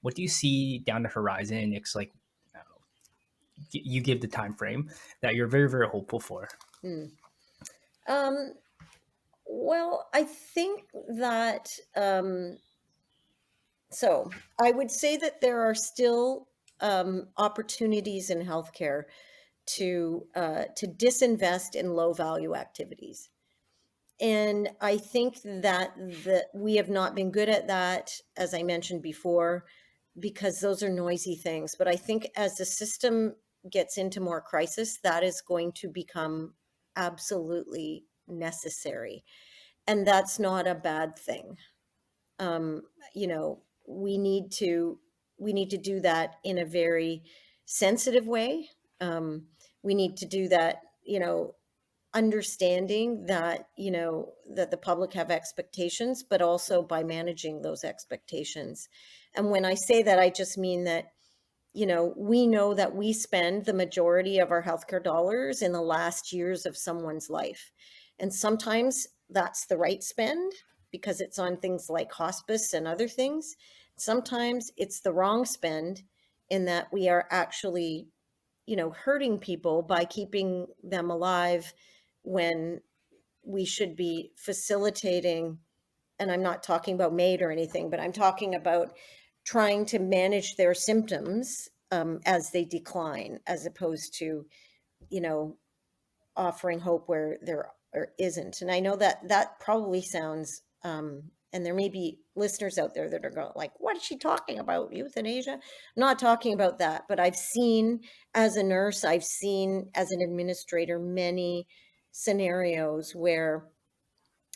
what do you see down the horizon? It's like, I don't know, you give the time frame that you're very, very hopeful for. Hmm. Um, well, I think that so I would say that there are still opportunities in healthcare to disinvest in low value activities. And I think that we have not been good at that, as I mentioned before, because those are noisy things. But I think as the system gets into more crisis, that is going to become absolutely necessary. And that's not a bad thing. Um, you know, we need to do that in a very sensitive way. Um, we need to do that, understanding that that the public have expectations, but also by managing those expectations. And when I say that, I just mean that we know that we spend the majority of our healthcare dollars in the last years of someone's life, and sometimes that's the right spend because it's on things like hospice and other things. Sometimes it's the wrong spend in that we are actually hurting people by keeping them alive when we should be facilitating. And I'm not talking about MAID or anything, but I'm talking about trying to manage their symptoms as they decline, as opposed to, you know, offering hope where there isn't. And I know that that probably sounds, and there may be listeners out there that are going like, what is she talking about? Euthanasia? I'm not talking about that, but I've seen as a nurse, I've seen as an administrator, many scenarios where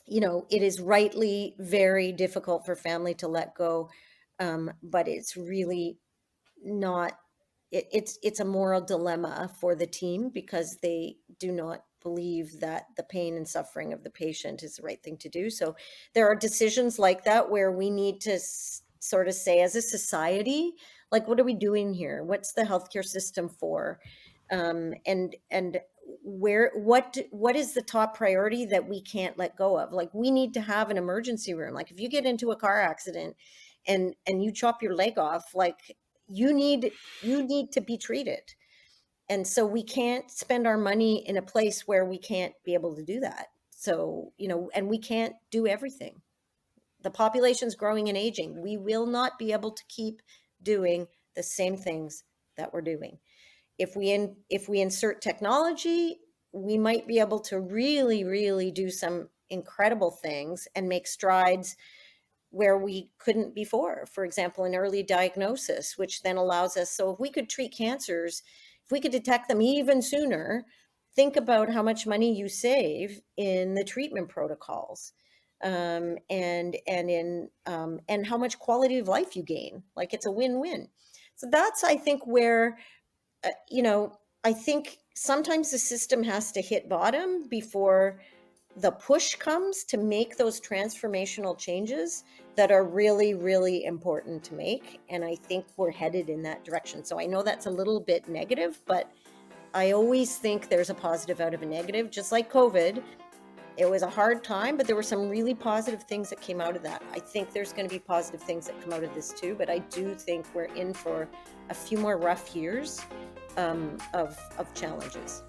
it is rightly very difficult for family to let go, but it's really not. It's a moral dilemma for the team because they do not believe that the pain and suffering of the patient is the right thing to do. So there are decisions like that where we need to sort of say, as a society, like, what are we doing here? What's the healthcare system for? And where what is the top priority that we can't let go of? Like, we need to have an emergency room. Like, if you get into a car accident and you chop your leg off, like, you need to be treated. And so we can't spend our money in a place where we can't be able to do that. So, and we can't do everything. The population's growing and aging. We will not be able to keep doing the same things that we're doing. If we insert technology, we might be able to really, really do some incredible things and make strides where we couldn't before. For example, an early diagnosis, which then allows us, so if we could treat cancers, if we could detect them even sooner, think about how much money you save in the treatment protocols, and how much quality of life you gain. Like, it's a win-win. So that's, I think, where I think sometimes the system has to hit bottom before the push comes to make those transformational changes that are really, really important to make. And I think we're headed in that direction. So I know that's a little bit negative, but I always think there's a positive out of a negative. Just like COVID, it was a hard time, but there were some really positive things that came out of that. I think there's going to be positive things that come out of this too, but I do think we're in for a few more rough years of challenges.